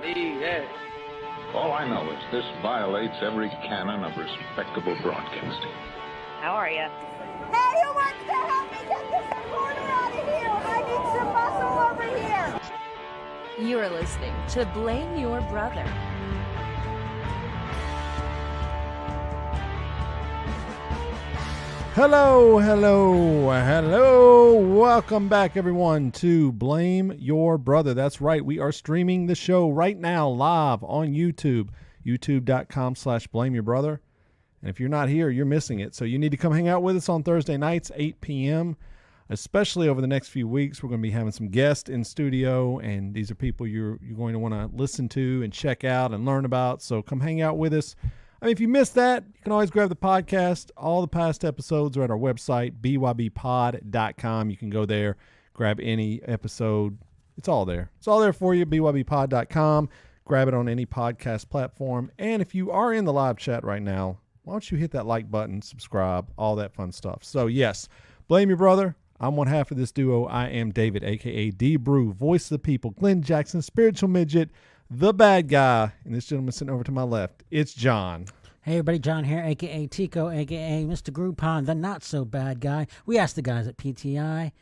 L-E-A. All I know is this violates every canon of respectable broadcasting. How are you? Hey, who wants to help me get this recorder out of here? I need some muscle over here. You are listening to Blame Your Brother. Hello. Welcome back, everyone, to Blame Your Brother. That's right. We are streaming the show right now live on YouTube, youtube.com/blameyourbrother. And if you're not here, you're missing it. So you need to come hang out with us on Thursday nights, 8 p.m., especially over the next few weeks. We're going to be having some guests in studio, and these are people you're going to want to listen to and check out and learn about. So come hang out with us. I mean, if you missed that, you can always grab the podcast. All the past episodes are at our website, bybpod.com. You can go there, grab any episode. It's all there. It's all there for you, bybpod.com. Grab it on any podcast platform. And if you are in the live chat right now, why don't you hit that like button, subscribe, all that fun stuff. So, yes, Blame Your Brother. I'm one half of this duo. I am David, a.k.a. D-Brew, voice of the people, Glenn Jackson, spiritual midget, the bad guy. And this gentleman sitting over to my left, it's John. Hey, everybody, John here, a.k.a. Tico, a.k.a. Mr. Groupon, the not-so-bad guy. We asked the guys at PTI,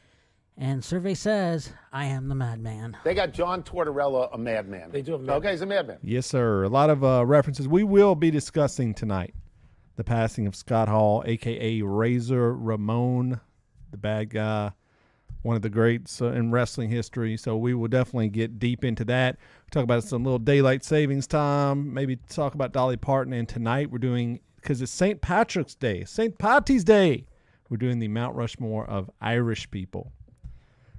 and survey says, I am the madman. They got John Tortorella, a madman. They do have a madman. Okay, he's a madman. Yes, sir. A lot of references. We will be discussing tonight the passing of Scott Hall, a.k.a. Razor Ramone, the bad guy, one of the greats in wrestling history. So we will definitely get deep into that. Talk about some little daylight savings time, maybe talk about Dolly Parton. And tonight we're doing, because it's St. Patrick's Day, St. Patty's Day, we're doing the Mount Rushmore of Irish people.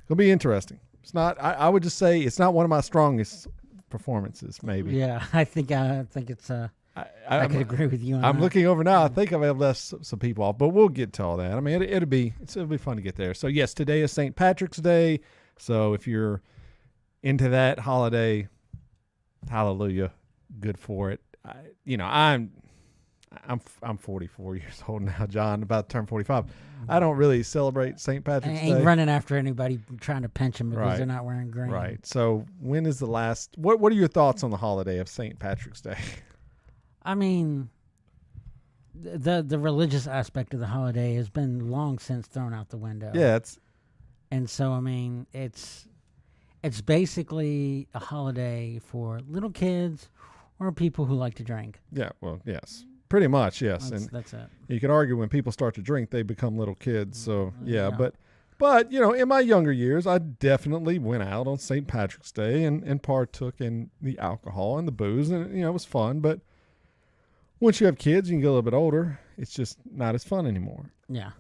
It'll be interesting. It's not, I would just say it's not one of my strongest performances, maybe. Yeah, I think it's I could agree with you on I'm that. looking over now. I think I've left some people off, but we'll get to all that. I mean, it'll be fun to get there. So yes, today is St. Patrick's Day. So if you're into that holiday, hallelujah, good for it. I'm 44 years old now, John, about to turn 45. I don't really celebrate St. Patrick's I ain't Day. running after anybody trying to pinch them because Right. they're not wearing green. Right. So when is the last? What are your thoughts on the holiday of St. Patrick's Day? I mean, the religious aspect of the holiday has been long since thrown out the window. Yeah, And so, I mean, it's basically a holiday for little kids or people who like to drink. yeah. Well, yes, pretty much, yes. That's it. You could argue when people start to drink, they become little kids. So yeah. Yeah. But in my younger years, I definitely went out on St. Patrick's Day and partook in the alcohol and the booze, and it was fun. But once you have kids, you can get a little bit older. It's just not as fun anymore. Yeah.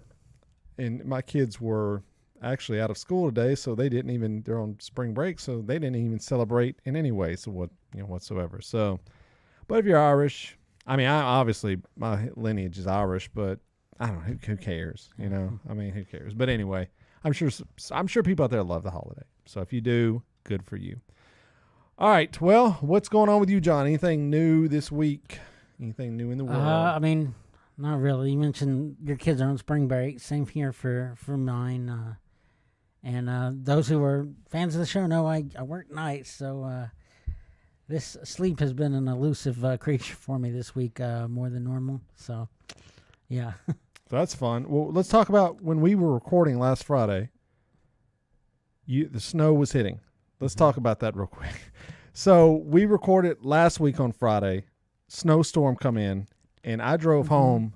And my kids were actually out of school today, so they're on spring break, so they didn't even celebrate in any way, whatsoever. So, but if you're Irish, I mean, obviously my lineage is Irish, but I don't know, who cares, I mean, who cares? But anyway, I'm sure people out there love the holiday. So if you do, good for you. All right, well, what's going on with you, John? Anything new this week? Anything new in the world? I mean, not really. You mentioned your kids are on spring break. Same here for mine. And those who are fans of the show know I work nights, so this sleep has been an elusive creature for me this week, more than normal. So, yeah. That's fun. Well, let's talk about when we were recording last Friday. The snow was hitting. Let's talk about that real quick. So we recorded last week on Friday. Snowstorm come in, and I drove home.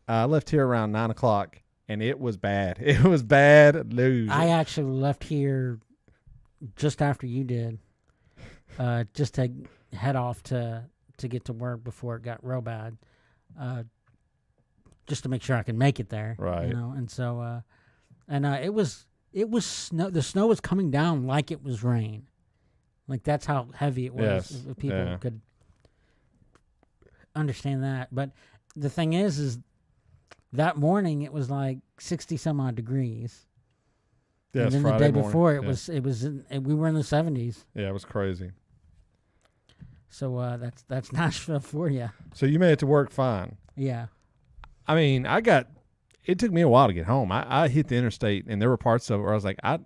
I left here around 9 o'clock, and it was bad. It was bad news. I actually left here just after you did, just to head off to get to work before it got real bad, just to make sure I could make it there. Right. And so, it was snow. The snow was coming down like it was rain. Like that's how heavy it was. Yes. If people could understand that. But the thing is that morning it was like 60 some odd degrees. Yeah, and then Friday the day morning. before we were in the 70s. Yeah, it was crazy. So that's Nashville for you. So you made it to work fine. Yeah. I mean, it took me a while to get home. I hit the interstate, and there were parts of it where I was like, I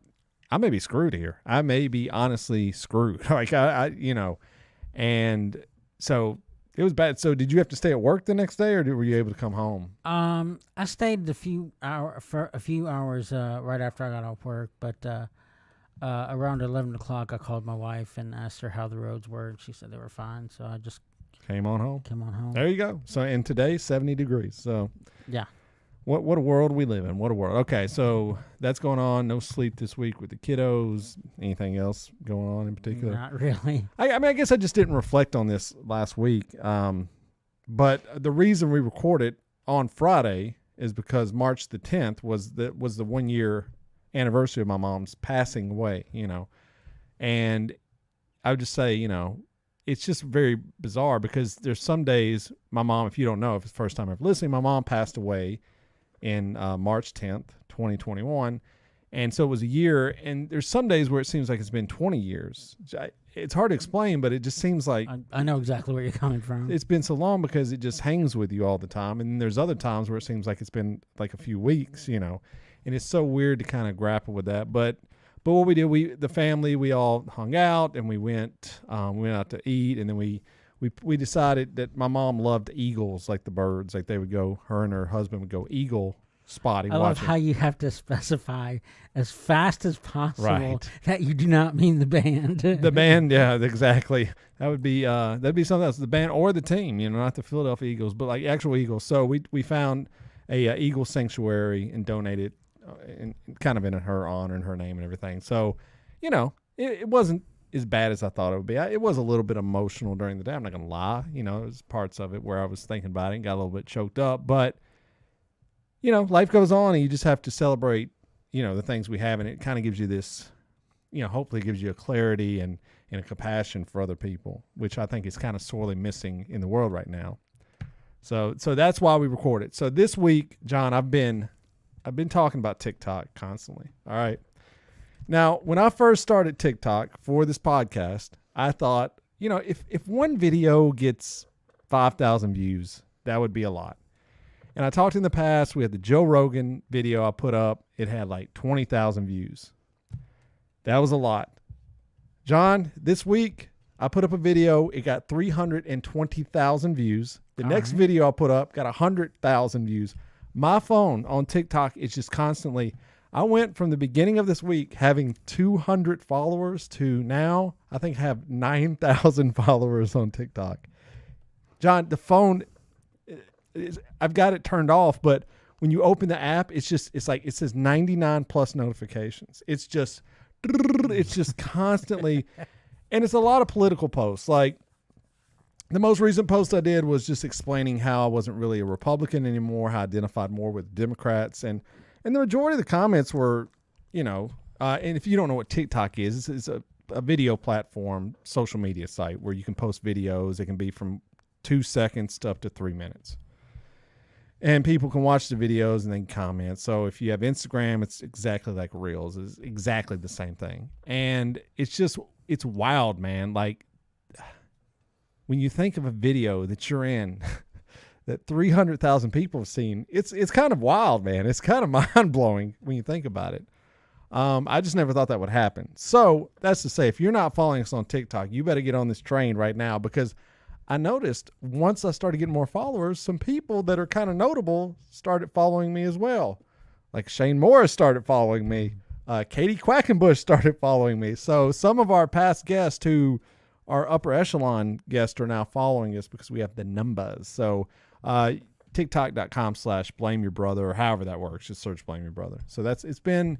I may be screwed here. I may be honestly screwed. Like and so it was bad. So did you have to stay at work the next day, or were you able to come home? I stayed for a few hours right after I got off work, but around 11 o'clock, I called my wife and asked her how the roads were, and she said they were fine. So I just came on home. There you go. So and today 70 degrees. So yeah. What a world we live in. What a world. Okay, so that's going on. No sleep this week with the kiddos. Anything else going on in particular? Not really. I mean, I guess I just didn't reflect on this last week. But the reason we recorded on Friday is because March the 10th was the 1 year anniversary of my mom's passing away, And I would just say, it's just very bizarre because there's some days my mom, if you don't know, if it's the first time ever listening, my mom passed away in March 10th, 2021. And so it was a year, and there's some days where it seems like it's been 20 years. It's hard to explain, but it just seems like... I know exactly where you're coming from. It's been so long because it just hangs with you all the time. And then there's other times where it seems like it's been like a few weeks, And it's so weird to kind of grapple with that. But what we did, the family, we all hung out, and we went out to eat, and then we decided that my mom loved eagles, like the birds. Like her and her husband would go eagle spotting. I love how you have to specify as fast as possible that you do not mean the band. The band, yeah, exactly. That would be that'd be something else. The band or the team, not the Philadelphia Eagles, but like actual eagles. So we found a eagle sanctuary and donated, kind of in her honor and her name and everything. So, it wasn't as bad as I thought it would be. It was a little bit emotional during the day. I'm not going to lie. It was parts of it where I was thinking about it and got a little bit choked up. But, life goes on, and you just have to celebrate, the things we have. And it kind of gives you this, hopefully gives you a clarity and a compassion for other people, which I think is kind of sorely missing in the world right now. So that's why we recorded. So this week, John, I've been talking about TikTok constantly. All right. Now, when I first started TikTok for this podcast, I thought, if one video gets 5,000 views, that would be a lot. And I talked in the past, we had the Joe Rogan video I put up. It had like 20,000 views. That was a lot. John, this week, I put up a video. It got 320,000 views. The next video I put up got 100,000 views. My phone on TikTok is just constantly... I went from the beginning of this week having 200 followers to now I think have 9,000 followers on TikTok. John, the phone, I've got it turned off, but when you open the app, it's like it says 99 plus notifications. It's just constantly, and it's a lot of political posts. Like the most recent post I did was just explaining how I wasn't really a Republican anymore, how I identified more with Democrats, and the majority of the comments were, and if you don't know what TikTok is, it's a video platform, social media site where you can post videos. It can be from 2 seconds to up to 3 minutes. And people can watch the videos and then comment. So if you have Instagram, it's exactly like Reels. It's exactly the same thing. And it's wild, man. Like when you think of a video that you're in that 300,000 people have seen, it's kind of wild, man. It's kind of mind-blowing when you think about it. I just never thought that would happen. So that's to say, if you're not following us on TikTok, you better get on this train right now, because I noticed once I started getting more followers, some people that are kind of notable started following me as well. Like Shane Morris started following me. Katie Quackenbush started following me. So some of our past guests who are upper echelon guests are now following us because we have the numbers. So TikTok.com/blame your brother, or however that works. Just search blame your brother. So it's been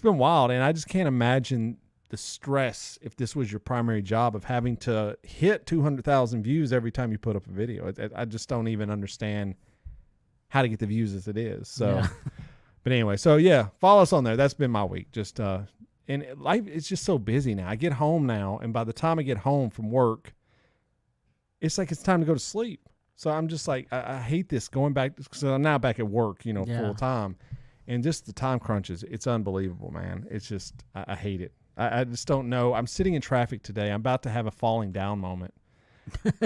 wild. And I just can't imagine the stress if this was your primary job of having to hit 200,000 views every time you put up a video. I just don't even understand how to get the views as it is. So, yeah. But anyway, so yeah, follow us on there. That's been my week. Just, and life is just so busy now. I get home now, and by the time I get home from work, it's like it's time to go to sleep. So I'm just like, I hate this going back, because I'm now back at work, full time. And just the time crunches, it's unbelievable, man. It's just, I hate it. I just don't know. I'm sitting in traffic today. I'm about to have a falling down moment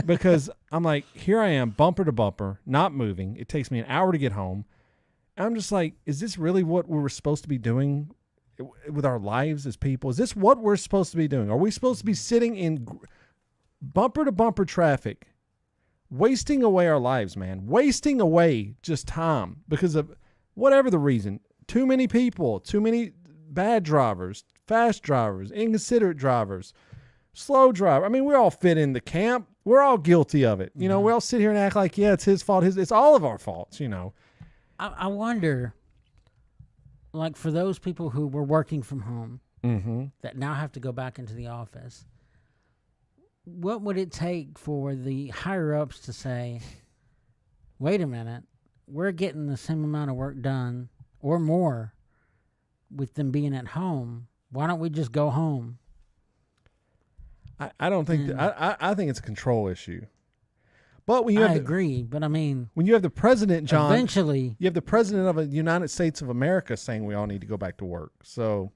because I'm like, here I am, bumper to bumper, not moving. It takes me an hour to get home. And I'm just like, is this really what we were supposed to be doing with our lives as people? Is this what we're supposed to be doing? Are we supposed to be sitting in bumper to bumper traffic, wasting away our lives, man, wasting away just time because of whatever the reason? Too many people, too many bad drivers, fast drivers, inconsiderate drivers, slow driver. I mean, we all fit in the camp. We're all guilty of it. You know, we all sit here and act like, yeah, it's his fault. It's all of our faults, you know. I wonder, like, for those people who were working from home that now have to go back into the office, what would it take for the higher-ups to say, wait a minute, we're getting the same amount of work done or more with them being at home. Why don't we just go home? I don't think I think it's a control issue. But when you I agree, but I mean, when you have the president, John, eventually you have the president of the United States of America saying we all need to go back to work. So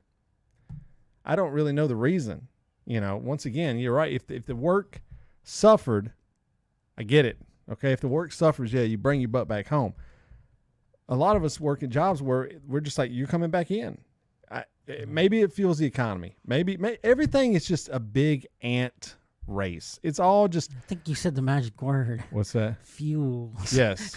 I don't really know the reason. You know, once again, you're right. If the work suffered, I get it. Okay, if the work suffers, yeah, you bring your butt back home. A lot of us work in jobs where we're just like, you're coming back in. Maybe it fuels the economy. Maybe everything is just a big ant race. It's all just. I think you said the magic word. What's that? Fuels. Yes.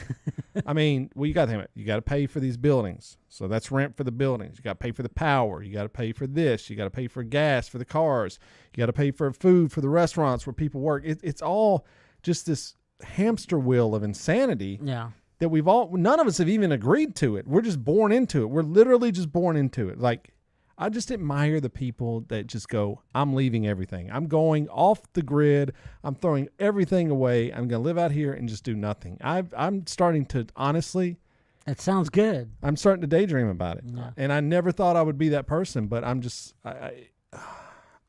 I mean, well, you got to think about it. You got to pay for these buildings. So that's rent for the buildings. You got to pay for the power. You got to pay for this. You got to pay for gas for the cars. You got to pay for food for the restaurants where people work. It's all just this hamster wheel of insanity. Yeah. That none of us have even agreed to it. We're just born into it. We're literally just born into it. Like, I just admire the people that just go, I'm leaving everything. I'm going off the grid. I'm throwing everything away. I'm going to live out here and just do nothing. I'm starting to, honestly. It sounds good. I'm starting to daydream about it. Yeah. And I never thought I would be that person, but I'm just, I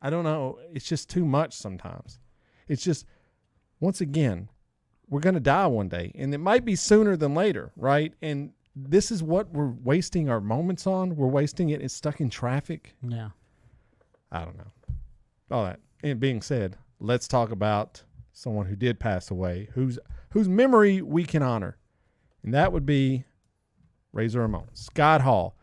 don't know. It's just too much sometimes. It's just, once again, we're going to die one day, and it might be sooner than later, right? And this is what we're wasting our moments on. We're wasting it. It's stuck in traffic. Yeah. I don't know. All that. And being said, let's talk about someone who did pass away, whose memory we can honor. And that would be Razor Ramone, Scott Hall.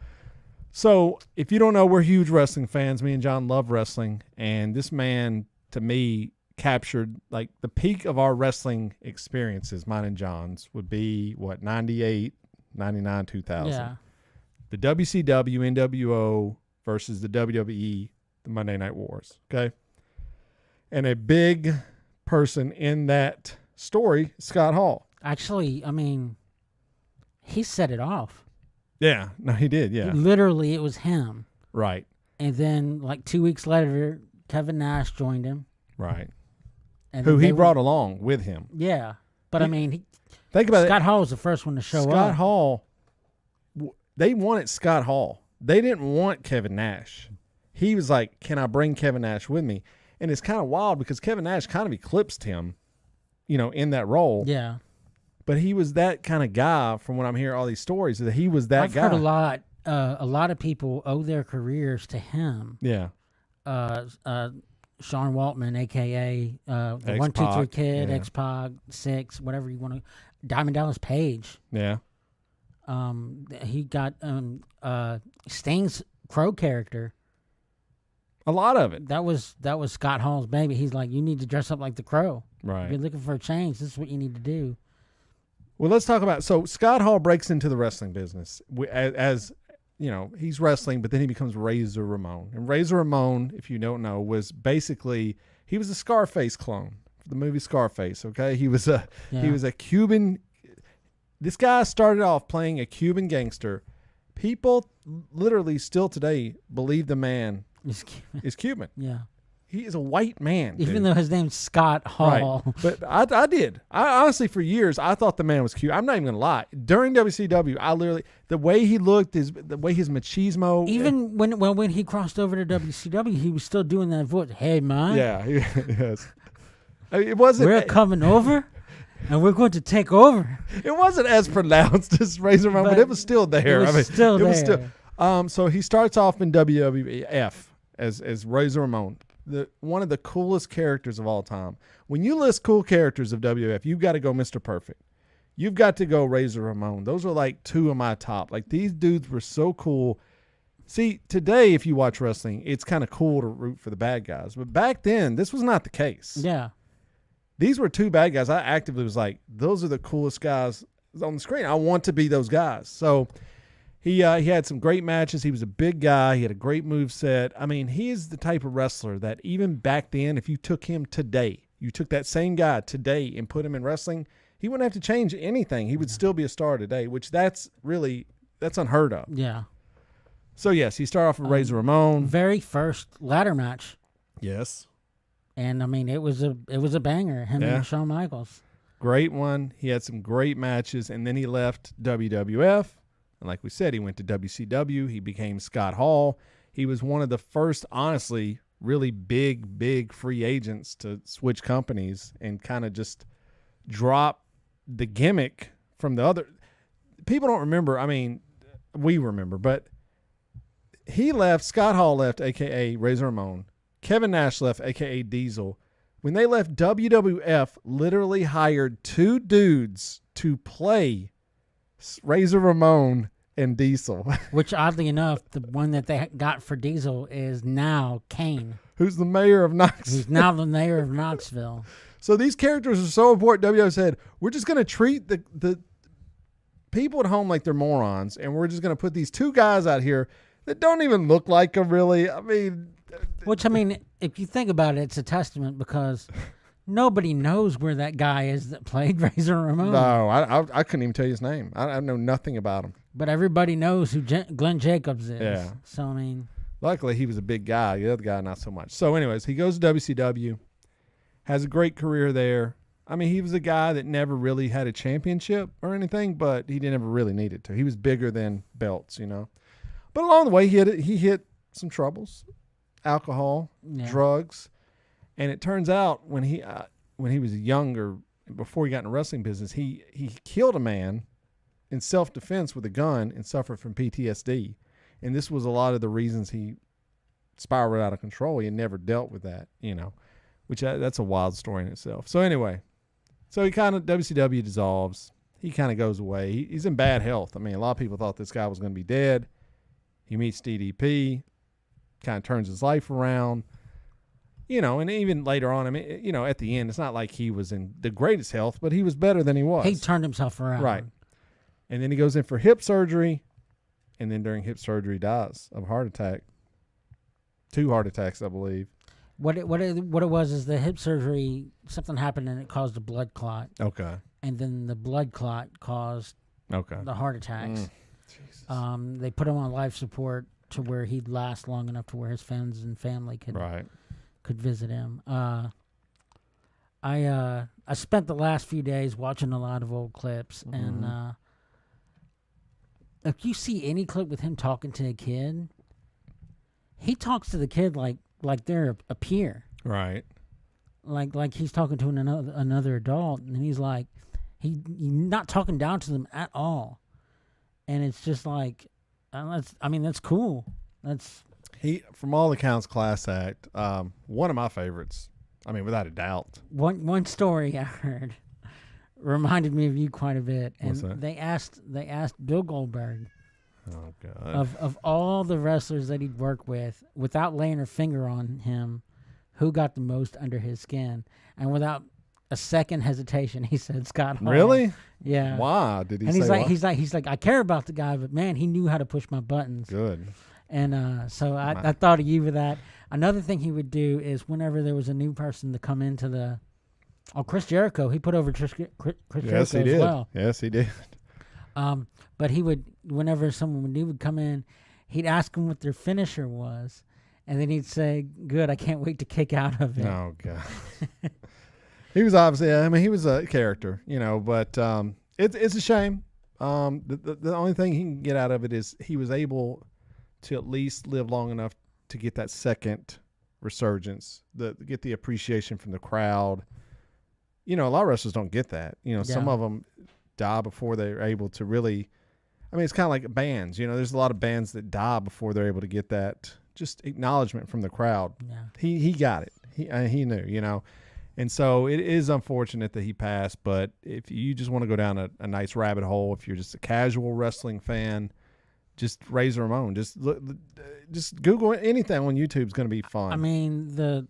So if you don't know, we're huge wrestling fans. Me and John love wrestling. And this man, to me, captured like the peak of our wrestling experiences, mine and John's, would be, 98, 99, 2000. Yeah. The WCW, NWO versus the WWE, the Monday Night Wars, okay? And a big person in that story, Scott Hall. Actually, I mean, he set it off. Yeah, no, he did, yeah. Literally, it was him. Right. And then, like 2 weeks later, Kevin Nash joined him. Right. And who he brought along with him. Yeah. But, I mean, think about Scott Hall was the first one to show up. Scott Hall, they wanted Scott Hall. They didn't want Kevin Nash. He was like, can I bring Kevin Nash with me? And it's kind of wild because Kevin Nash kind of eclipsed him, in that role. Yeah. But he was that kind of guy from when I'm hearing all these stories, that he was that guy. I've heard a lot of people owe their careers to him. Yeah. Sean Waltman, a.k.a. the 1-2-3 Kid, yeah. X-Pac, 6, whatever you want to. Diamond Dallas Page. Yeah. He got Sting's Crow character. A lot of it. That was Scott Hall's baby. He's like, you need to dress up like the Crow. Right. If you're looking for a change, this is what you need to do. Well, let's talk about, so Scott Hall breaks into the wrestling business as he's wrestling, but then he becomes Razor Ramone. And Razor Ramone, if you don't know, was basically, he was a Scarface clone for the movie Scarface, okay? He was a Cuban, this guy started off playing a Cuban gangster. People literally still today believe the man is Cuban. Yeah. He is a white man. Even though his name's Scott Hall. Right. But I did. I honestly, for years, I thought the man was cute. I'm not even going to lie. During WCW, the way he looked, the way his machismo. Even when he crossed over to WCW, he was still doing that voice. Hey, man. Yeah. Yes. It wasn't. We're coming over, and we're going to take over. It wasn't as pronounced as Razor Ramon, but it was still there. It was still there. So he starts off in WWF as Razor Ramon. One of the coolest characters of all time. When you list cool characters of WWF, you've got to go Mr. Perfect. You've got to go Razor Ramon. Those are like two of my top. Like, these dudes were so cool. See, today, if you watch wrestling, it's kind of cool to root for the bad guys. But back then, this was not the case. Yeah. These were two bad guys. I actively was like, those are the coolest guys on the screen. I want to be those guys. So he had some great matches. He was a big guy. He had a great moveset. I mean, he is the type of wrestler that even back then, if you took him today, you took that same guy today and put him in wrestling, he wouldn't have to change anything. He would still be a star today, which that's unheard of. Yeah. So, yes, he started off with Razor Ramone. Very first ladder match. Yes. And, I mean, it was a banger, him and Shawn Michaels. Great one. He had some great matches, and then he left WWF. And like we said, he went to WCW. He became Scott Hall. He was one of the first, honestly, really big free agents to switch companies and kind of just drop the gimmick from the other. People don't remember. I mean, we remember, but he left. Scott Hall left, a.k.a. Razor Ramone. Kevin Nash left, a.k.a. Diesel. When they left, WWF literally hired two dudes to play Razor Ramone and Diesel. Which, oddly enough, the one that they got for Diesel is now Kane. Who's the mayor of Knoxville. Who's now the mayor of Knoxville. So these characters are so important. WWF said, we're just going to treat the people at home like they're morons, and we're just going to put these two guys out here that don't even look like them, really. I mean... Which, I mean, if you think about it, it's a testament because nobody knows where that guy is that played Razor Ramone. No, I couldn't even tell you his name. I know nothing about him. But everybody knows who Glenn Jacobs is. Yeah. So, I mean... Luckily, he was a big guy. The other guy, not so much. So, anyways, he goes to WCW, has a great career there. I mean, he was a guy that never really had a championship or anything, but he never really needed to. He was bigger than belts, you know. But along the way, he hit some troubles. Alcohol, drugs, and it turns out when he was younger, before he got in the wrestling business, he killed a man in self-defense with a gun and suffered from PTSD, and this was a lot of the reasons he spiraled out of control. He had never dealt with that, you know, which that's a wild story in itself. So anyway, he kind of WCW dissolves. He kind of goes away. He's in bad health. I mean, a lot of people thought this guy was going to be dead. He meets DDP. Kind of turns his life around, you know, and even later on, I mean, you know, at the end, it's not like he was in the greatest health, but he was better than he was. He turned himself around. Right. And then he goes in for hip surgery, and then during hip surgery dies of a heart attack. 2 heart attacks, I believe. What it was is the hip surgery, something happened and it caused a blood clot. Okay. And then the blood clot caused the heart attacks. Jesus. They put him on life support to where he'd last long enough to where his friends and family could visit him. I spent the last few days watching a lot of old clips, and if you see any clip with him talking to a kid, he talks to the kid like they're a peer, right? Like he's talking to another adult, and he's like he's not talking down to them at all, and it's just like. That's cool. He, from all accounts, class act. One of my favorites. I mean, without a doubt. One story I heard reminded me of you quite a bit, and What's that? they asked Bill Goldberg. Oh God. Of all the wrestlers that he'd worked with, without laying a finger on him, who got the most under his skin, and without a second hesitation, he said Scott Hall. Really? Yeah. Why did he? And say he's like I care about the guy, but man, he knew how to push my buttons. Good. And so I thought of you for that. Another thing he would do is whenever there was a new person to come into Chris Jericho, he put over Chris Yes, Jericho he did. as well. Yes, he did. But he would, whenever someone new would come in, he'd ask them what their finisher was, and then he'd say, "Good, I can't wait to kick out of it." Oh God. He was obviously, I mean, he was a character, you know, but it's a shame. The only thing he can get out of it is he was able to at least live long enough to get that second resurgence, get the appreciation from the crowd. You know, a lot of wrestlers don't get that. You know, some of them die before they're able to really. I mean, it's kind of like bands. You know, there's a lot of bands that die before they're able to get that just acknowledgement from the crowd. Yeah. He got it. He knew. You know. And so it is unfortunate that he passed, but if you just want to go down a nice rabbit hole, if you're just a casual wrestling fan, just Razor Ramone. Just look, just Google anything on YouTube is going to be fun. I mean, the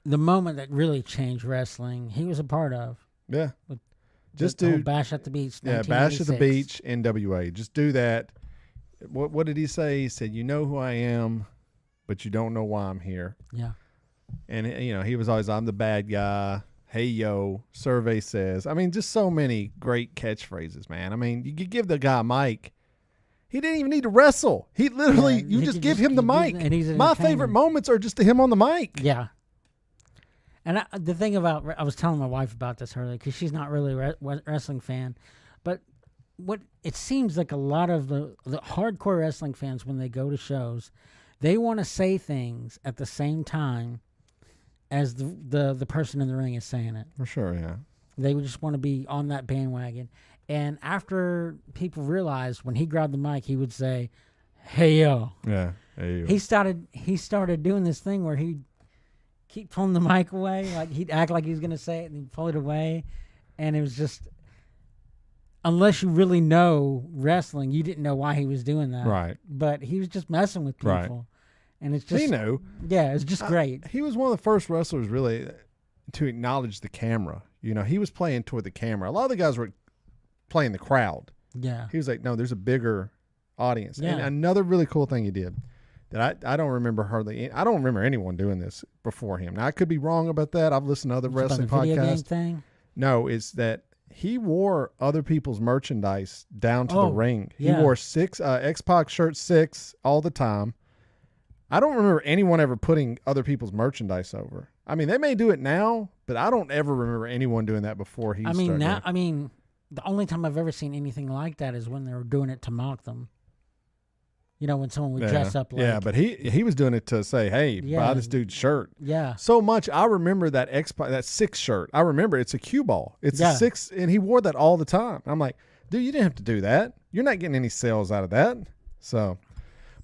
moment that really changed wrestling, he was a part of. Yeah. Just do Bash at the Beach. Yeah, Bash at the 1986. Beach, NWA. Just do that. What did he say? He said, "You know who I am, but you don't know why I'm here." Yeah. And he was always, "I'm the bad guy. Hey yo, survey says." I mean, just so many great catchphrases, man. I mean, you could give the guy a mic. He didn't even need to wrestle. He literally, you just give him the mic. And he's My favorite moments are just him on the mic. Yeah. And the thing about, I was telling my wife about this earlier because she's not really a wrestling fan, but what it seems like a lot of the hardcore wrestling fans, when they go to shows, they want to say things at the same time as the person in the ring is saying it. For sure, yeah. They would just want to be on that bandwagon. And after people realized when he grabbed the mic, he would say, "Hey yo." Yeah. Hey yo. He started doing this thing where he'd keep pulling the mic away, like he'd act like he was gonna say it and he'd pull it away. And it was just, unless you really know wrestling, you didn't know why he was doing that. Right. But he was just messing with people. Right. And it's just, He knew. Yeah, it's just great. He was one of the first wrestlers really to acknowledge the camera. He was playing toward the camera. A lot of the guys were playing the crowd. Yeah. He was like, no, there's a bigger audience. Yeah. And another really cool thing he did that I don't remember I don't remember anyone doing this before him. Now, I could be wrong about that. I've listened to other wrestling About the video game podcasts. thing? No, it's that he wore other people's merchandise down to the ring. yeah. He wore X-Pac shirt 6 all the time. I don't remember anyone ever putting other people's merchandise over. I mean, they may do it now, but I don't ever remember anyone doing that before he started. The only time I've ever seen anything like that is when they were doing it to mock them. When someone would dress up like... Yeah, but he was doing it to say, hey, buy this dude's shirt. Yeah. So much. I remember that that 6 shirt. I remember it's a cue ball. It's a 6, and he wore that all the time. I'm like, dude, you didn't have to do that. You're not getting any sales out of that. So,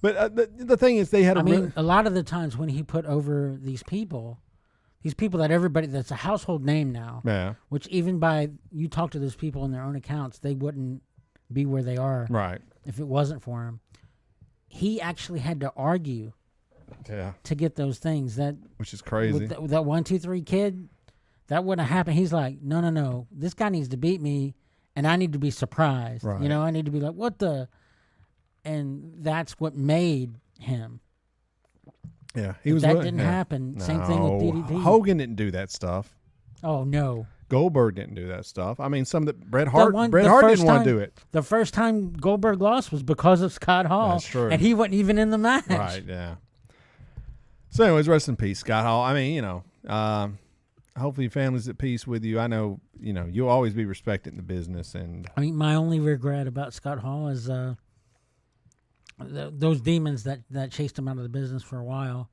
but the thing is, they had a lot of the times when he put over these people that everybody, that's a household name now. Yeah. Which even by, you talk to those people on their own accounts, they wouldn't be where they are. Right. If it wasn't for him. He actually had to argue to get those things. Which is crazy. With that 1, 2, 3 kid, that wouldn't happen. He's like, no. This guy needs to beat me, and I need to be surprised. Right. I need to be like, what the? And that's what made him. Yeah, That didn't happen. Same thing with DDP. Hogan didn't do that stuff. Oh no. Goldberg didn't do that stuff. I mean, Bret Hart didn't want to do it. The first time Goldberg lost was because of Scott Hall. That's true. And he wasn't even in the match. Right, yeah. So anyways, rest in peace, Scott Hall. I mean, hopefully your family's at peace with you. I know, you'll always be respected in the business. And I mean, my only regret about Scott Hall is those demons that chased him out of the business for a while.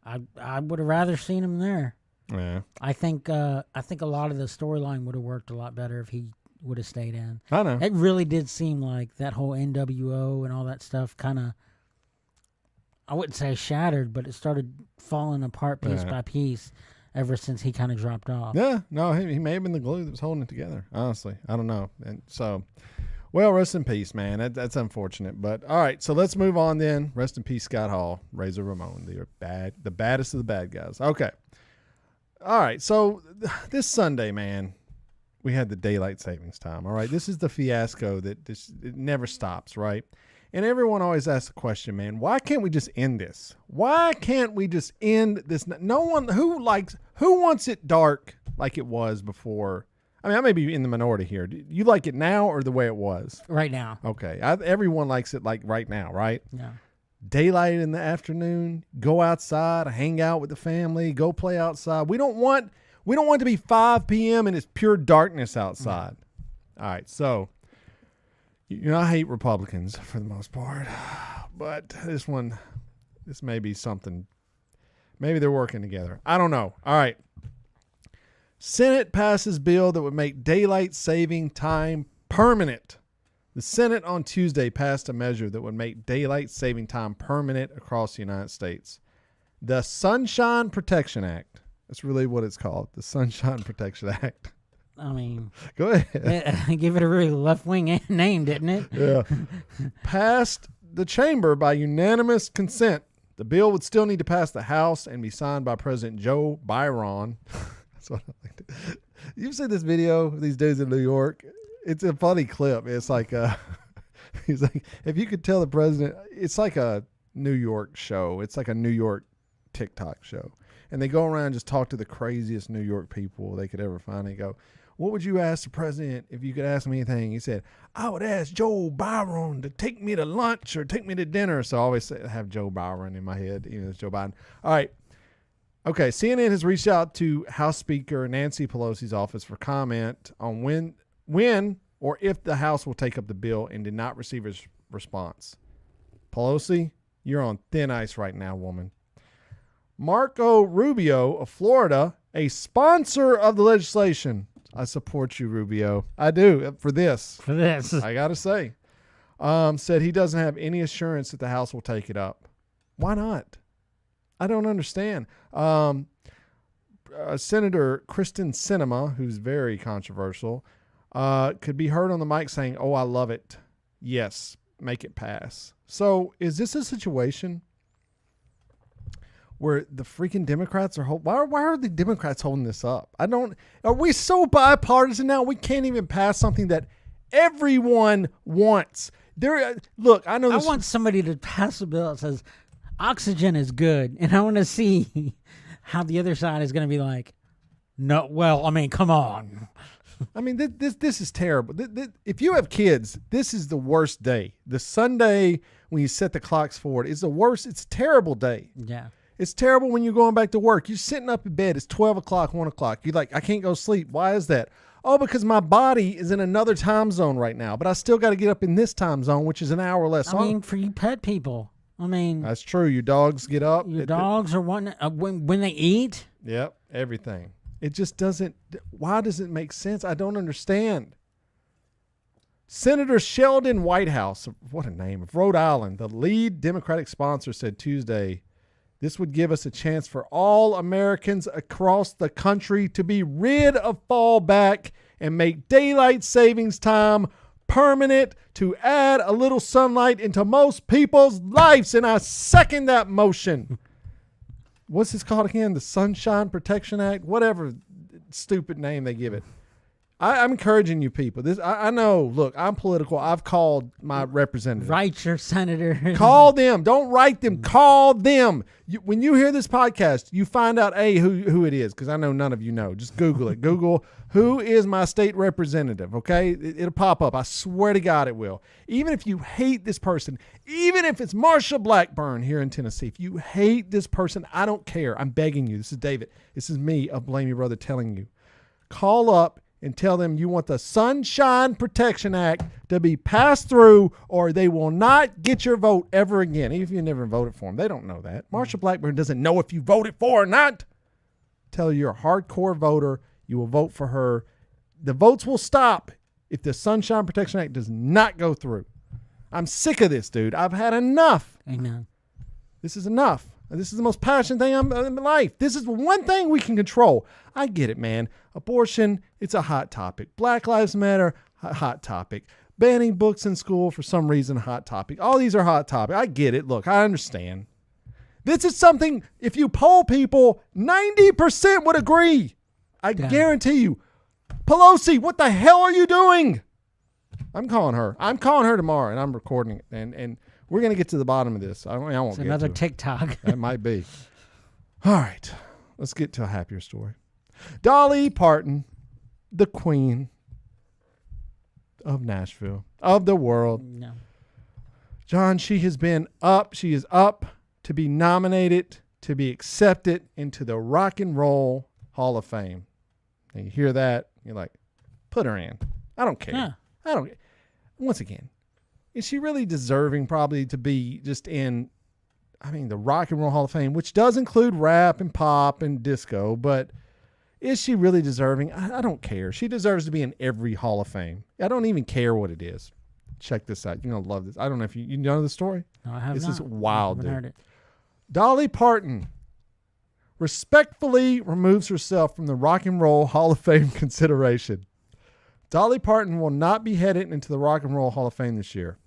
I would have rather seen him there. Yeah, I think a lot of the storyline would have worked a lot better if he would have stayed in. I know. It really did seem like that whole NWO and all that stuff kind of, I wouldn't say shattered, but it started falling apart piece by piece ever since he kind of dropped off. Yeah, no, he may have been the glue that was holding it together. Honestly, I don't know. And so, well, rest in peace, man. That's unfortunate. But all right, so let's move on then. Rest in peace, Scott Hall, Razor Ramone. They are the baddest of the bad guys. Okay. All right, so this Sunday, man, we had the daylight savings time. All right, this is the fiasco that it never stops, right? And everyone always asks the question, man, why can't we just end this? Why can't we just end this? No one who wants it dark like it was before. I mean, I may be in the minority here. Do you like it now or the way it was? Right now. Okay, everyone likes it like right now, right? Yeah. Daylight in the afternoon, go outside, hang out with the family, go play outside. We don't want it to be 5 p.m. and it's pure darkness outside. All right, so I hate Republicans for the most part, but this may be something. Maybe they're working together. I don't know. All right. Senate passes bill that would make daylight saving time permanent. The Senate on Tuesday passed a measure that would make daylight saving time permanent across the United States. The Sunshine Protection Act. That's really what it's called. The Sunshine Protection Act. I mean, Go ahead. give it a really left-wing name, didn't it? Yeah. Passed the chamber by unanimous consent. The bill would still need to pass the House and be signed by President Joe Byron. That's what I like. You've seen this video of these dudes in New York? It's a funny clip. It's like, he's like, if you could tell the president, it's like a New York show. It's like a New York TikTok show. And they go around and just talk to the craziest New York people they could ever find. They go, what would you ask the president if you could ask him anything? He said, I would ask Joe Byron to take me to lunch or take me to dinner. So I always have Joe Byron in my head, even though it's Joe Biden. All right. Okay. CNN has reached out to House Speaker Nancy Pelosi's office for comment on when or if the House will take up the bill and did not receive a response. Pelosi, you're on thin ice right now, woman. Marco Rubio of Florida, a sponsor of the legislation. I support you, Rubio. I do for this. I got to say. Said he doesn't have any assurance that the House will take it up. Why not? I don't understand. Senator Kristen Sinema, who's very controversial, could be heard on the mic saying, oh, I love it. Yes, make it pass. So is this a situation where the freaking Democrats are why are the Democrats holding this up? Are we so bipartisan now we can't even pass something that everyone wants? Look, I know I want somebody to pass a bill that says oxygen is good, and I want to see how the other side is going to be like, no, well, I mean, come on. I mean, this is terrible. If you have kids, this is the worst day. The Sunday when you set the clocks forward is the worst. It's a terrible day. Yeah. It's terrible when you're going back to work. You're sitting up in bed. It's 12 o'clock, 1 o'clock. You're like, I can't go sleep. Why is that? Oh, because my body is in another time zone right now, but I still got to get up in this time zone, which is an hour less. I mean, for you pet people. I mean, that's true. Your dogs get up. Your dogs are wanting when they eat. Yep, everything. It just doesn't. Why does it make sense? I don't understand. Senator Sheldon Whitehouse, what a name, of Rhode Island, the lead Democratic sponsor, said Tuesday, this would give us a chance for all Americans across the country to be rid of fallback and make daylight savings time permanent to add a little sunlight into most people's lives. And I second that motion. What's this called again? The Sunshine Protection Act? Whatever stupid name they give it. I'm encouraging you people. I know, look, I'm political. I've called my representative. Write your senator. Call them. Don't write them. Call them. When you hear this podcast, you find out, who it is, because I know none of you know. Just Google it. Google, who is my state representative, okay? It'll pop up. I swear to God it will. Even if you hate this person, even if it's Marsha Blackburn here in Tennessee, if you hate this person, I don't care. I'm begging you. This is David. This is me of Blame Your Brother telling you. Call up and tell them you want the Sunshine Protection Act to be passed through, or they will not get your vote ever again. Even if you never voted for them, they don't know that. Marsha Blackburn doesn't know if you voted for or not. Tell her you're a hardcore voter. You will vote for her. The votes will stop if the Sunshine Protection Act does not go through. I'm sick of this, dude. I've had enough. Amen. This is enough. This is the most passionate thing in my life. This is the one thing we can control. I get it, man. Abortion, it's a hot topic. Black Lives Matter, hot topic. Banning books in school for some reason, hot topic. All these are hot topics. I get it. Look, I understand. This is something, if you poll people, 90% would agree. I guarantee you. Pelosi, what the hell are you doing? I'm calling her. I'm calling her tomorrow, and I'm recording it. And we're going to get to the bottom of this. I won't it's get another to it. TikTok. That might be. All right. Let's get to a happier story. Dolly Parton, the queen of Nashville, of the world. No. John, she has been up. She is up to be nominated, to be accepted into the Rock and Roll Hall of Fame. And you hear that, you're like, put her in. I don't care. Yeah. I don't. Once again, is she really deserving probably to be just in, the Rock and Roll Hall of Fame, which does include rap and pop and disco, but is she really deserving? I don't care. She deserves to be in every Hall of Fame. I don't even care what it is. Check this out. You're going to love this. I don't know if you know the story? No, I have This not. is wild, I haven't dude. heard it. Dolly Parton respectfully removes herself from the Rock and Roll Hall of Fame consideration. Dolly Parton will not be headed into the Rock and Roll Hall of Fame this year.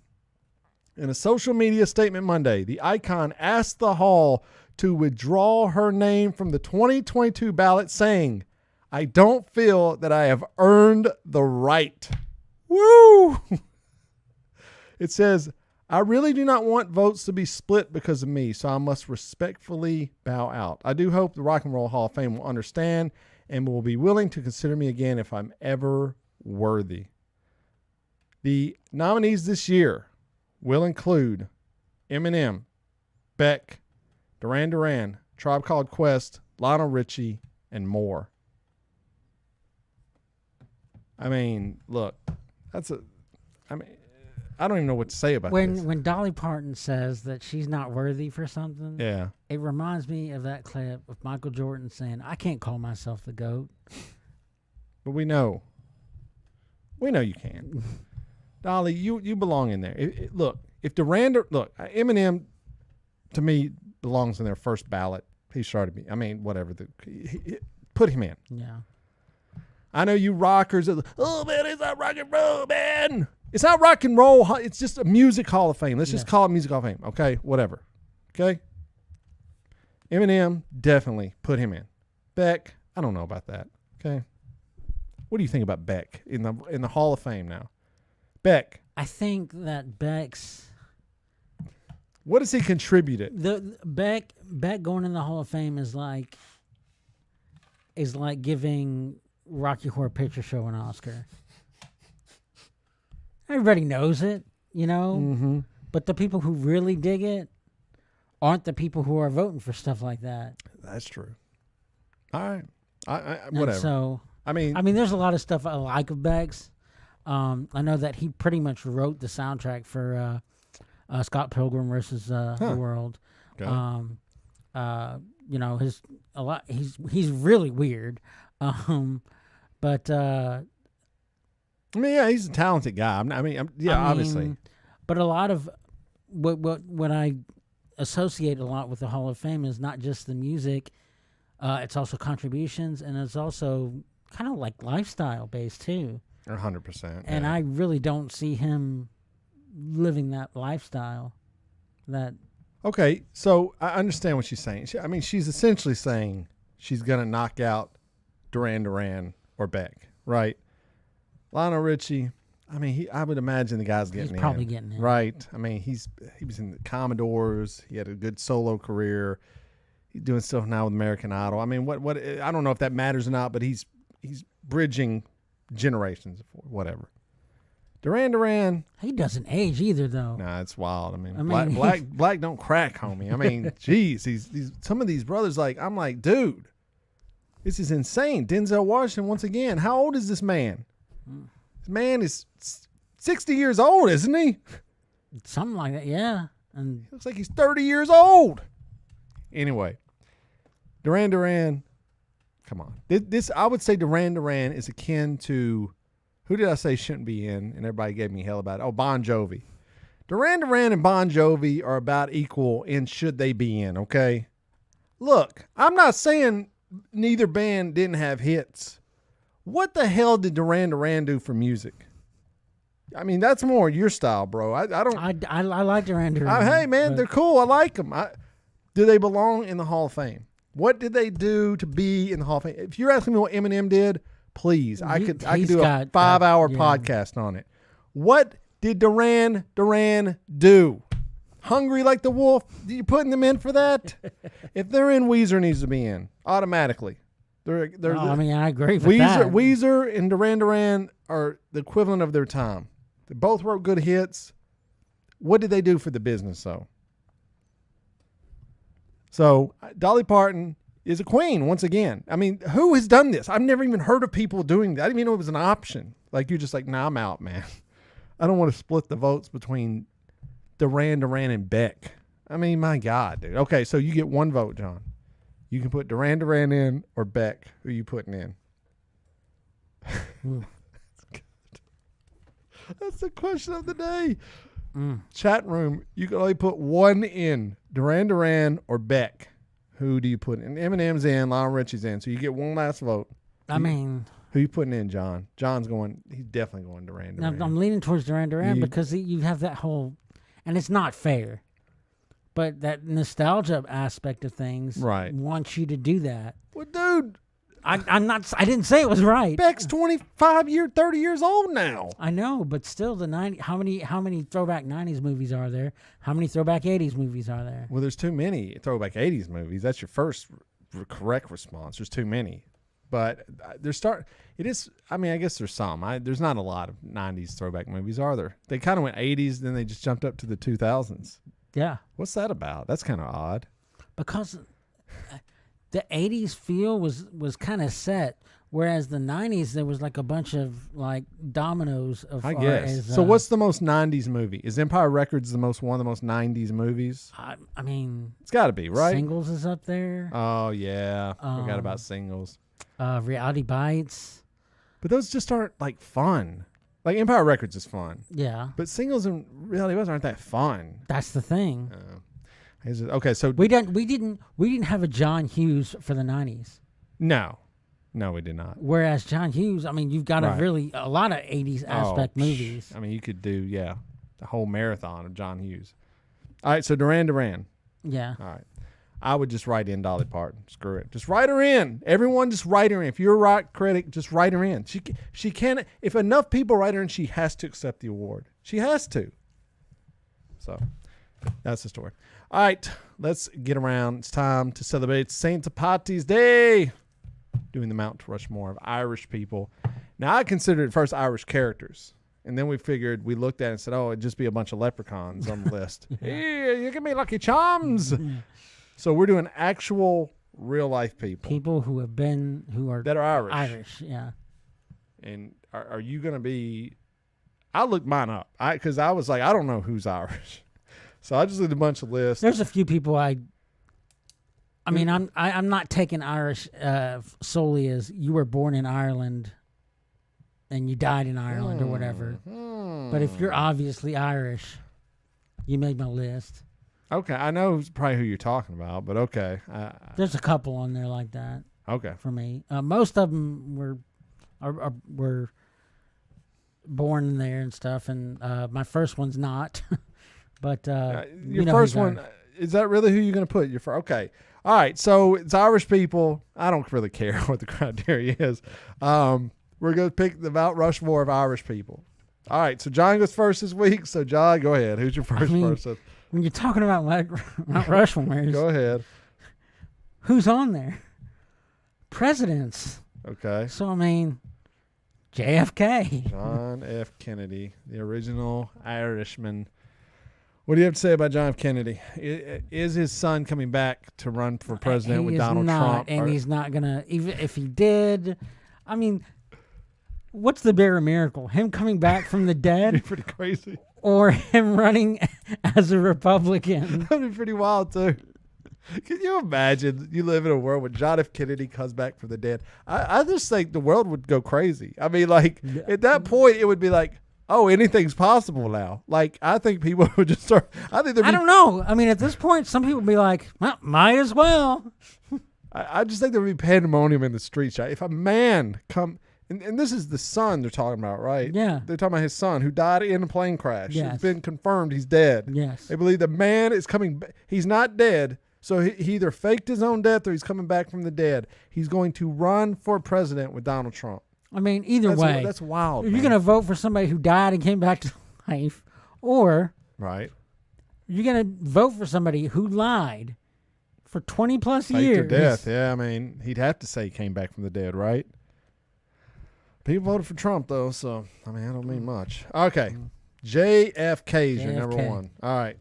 In a social media statement Monday, the icon asked the Hall to withdraw her name from the 2022 ballot, saying, "I don't feel that I have earned the right." Woo! It says, "I really do not want votes to be split because of me, so I must respectfully bow out. I do hope the Rock and Roll Hall of Fame will understand and will be willing to consider me again if I'm ever worthy." The nominees this year will include Eminem, Beck, Duran Duran, Tribe Called Quest, Lionel Richie, and more. I mean, look, I don't even know what to say about this. When Dolly Parton says that she's not worthy for something, Yeah. it reminds me of that clip of Michael Jordan saying, "I can't call myself the GOAT." But we know. We know you can. Dolly, you belong in there. If Eminem, to me, belongs in their first ballot. He started me. I mean, whatever. Put him in. Yeah. I know you rockers are, "Oh, man, it's not rock and roll, man." It's not rock and roll. It's just a music hall of fame. Let's just call it music hall of fame. Okay, whatever. Okay? Eminem, definitely put him in. Beck, I don't know about that. Okay? What do you think about Beck in the Hall of Fame now? Beck. I think that Beck's... What has he contributed? The Beck going in the Hall of Fame is like giving Rocky Horror Picture Show an Oscar. Everybody knows it, you know, Mm-hmm. but the people who really dig it aren't the people who are voting for stuff like that. That's true. All right. I And whatever. so, I mean, there's a lot of stuff I like of Beck's. I know that he pretty much wrote the soundtrack for Scott Pilgrim versus the World. Okay. You know, he's really weird. But I mean, yeah, he's a talented guy. Obviously. But a lot of what I associate a lot with the Hall of Fame is not just the music. It's also contributions, and it's also kind of like lifestyle based too. 100%. And I really don't see him living that lifestyle. Okay, so I understand what she's saying. She's essentially saying she's going to knock out Duran Duran or Beck, right? Lionel Richie, I would imagine the guy's getting in. He's probably getting in. Right. He was in the Commodores. He had a good solo career. He's doing stuff now with American Idol. What I don't know if that matters or not, but he's bridging generations, whatever. Duran Duran. He doesn't age either, though. Nah, it's wild. Black don't crack, homie. Geez, these some of these brothers, I'm like, dude, this is insane. Denzel Washington, once again. How old is this man? This man is 60 years old, isn't he? Something like that, yeah. And looks like he's 30 years old. Anyway, Duran Duran, come on. This I would say Duran Duran is akin to, who did I say shouldn't be in? And everybody gave me hell about it. Oh, Bon Jovi. Duran Duran and Bon Jovi are about equal in should they be in, okay? Look, I'm not saying neither band didn't have hits. What the hell did Duran Duran do for music? That's more your style, bro. I don't. I like Duran Duran. Hey, man, they're cool. I like them. Do they belong in the Hall of Fame? What did they do to be in the Hall of Fame? If you're asking me what Eminem did, please, I could do a 5-hour podcast on it. What did Duran Duran do? Hungry Like the Wolf? You putting them in for that? If they're in, Weezer needs to be in automatically. I agree with that. Weezer and Duran Duran are the equivalent of their time. They both wrote good hits. What did they do for the business, though? So Dolly Parton is a queen once again. Who has done this? I've never even heard of people doing that. I didn't even know it was an option. You're just like, nah, I'm out, man. I don't want to split the votes between Duran Duran and Beck. My God, dude. Okay, so you get one vote, John. You can put Duran Duran in or Beck. Who are you putting in? That's the question of the day. Chat room, you can only put one in, Duran Duran or Beck. Who do you put in? Eminem's in, Lionel Richie's in. So you get one last vote. I mean, who you putting in, John? John's going. He's definitely going Duran. I'm leaning towards Duran because you have that whole, and it's not fair, but that nostalgia aspect of things wants you to do that. Well, dude, I'm not. I didn't say it was right. Beck's 30 years old now. I know, but still, the 90. How many throwback 90s movies are there? How many throwback 80s movies are there? Well, there's too many throwback 80s movies. That's your first correct response. There's too many, but It is. I mean, I guess there's some. There's not a lot of 90s throwback movies, are there? They kind of went 80s, then they just jumped up to the 2000s. Yeah. What's that about? That's kind of odd. Because the 80s feel was kind of set, whereas the 90s there was like a bunch of like dominoes of. I guess. So what's the most 90s movie? Is Empire Records one of the most 90s movies? I mean, it's got to be, right? Singles is up there. Oh yeah, forgot about Singles. Reality Bites. But those just aren't like fun. Like Empire Records is fun. Yeah. But Singles and Reality Bites aren't that fun. That's the thing. Okay, so we didn't have a John Hughes for the 90s. No, we did not. Whereas John Hughes, I mean, you've got a lot of 80s aspect movies. I mean, you could do the whole marathon of John Hughes. All right, so Duran. Yeah. All right. I would just write in Dolly Parton. Screw it. Just write her in. Everyone just write her in. If you're a rock critic, just write her in. She can't. If enough people write her in, she has to accept the award. She has to. So that's the story. All right, let's get around. It's time to celebrate Saint Apathi's Day. Doing the Mount Rushmore of Irish people. Now, I considered at first Irish characters. And then we looked at it and said, it'd just be a bunch of leprechauns on the list. Hey, you give me Lucky Charms. So we're doing actual real life people. People that are Irish. Irish, yeah. And are you going to be? I looked mine up because I was like, I don't know who's Irish. So I just did a bunch of lists. There's a few people I mean, I'm not taking Irish solely as you were born in Ireland and you died in Ireland or whatever. But if you're obviously Irish, you made my list. Okay, I know probably who you're talking about, but okay. There's a couple on there like that. Okay, for me, most of them were born in there and stuff, and my first one's not. But your first one is that really who you're going to put? Okay, all right. So it's Irish people. I don't really care what the criteria is. We're going to pick the Mount Rushmore of Irish people. All right. So John goes first this week. So John, go ahead. Who's your first person? When you're talking about Mount Rushmore, go ahead. Who's on there? Presidents. Okay. So I mean, JFK. John F. Kennedy, the original Irishman. What do you have to say about John F. Kennedy? Is his son coming back to run for president with Donald Trump? And he's not gonna. Even if he did, I mean, what's the bigger miracle? Him coming back from the dead? That'd be pretty crazy. Or him running as a Republican? That'd be pretty wild too. Can you imagine you live in a world where John F. Kennedy comes back from the dead? I just think the world would go crazy. I mean, like at that point, it would be like, oh, anything's possible now. Like I think people would just start. I don't know. I mean, at this point, some people would be like, well, might as well. I just think there would be pandemonium in the streets. If a man come. And this is the son they're talking about, right? Yeah. They're talking about his son who died in a plane crash. Yes. It's been confirmed he's dead. Yes. They believe the man is coming. He's not dead. So he either faked his own death or he's coming back from the dead. He's going to run for president with Donald Trump. I mean, either way. That's wild. You're going to vote for somebody who died and came back to life, or right. You're going to vote for somebody who lied for 20 plus faked years. To death. Yeah, I mean, he'd have to say he came back from the dead, right? People voted for Trump, though, so, I mean, I don't mean much. Okay. JFK is your number one. All right.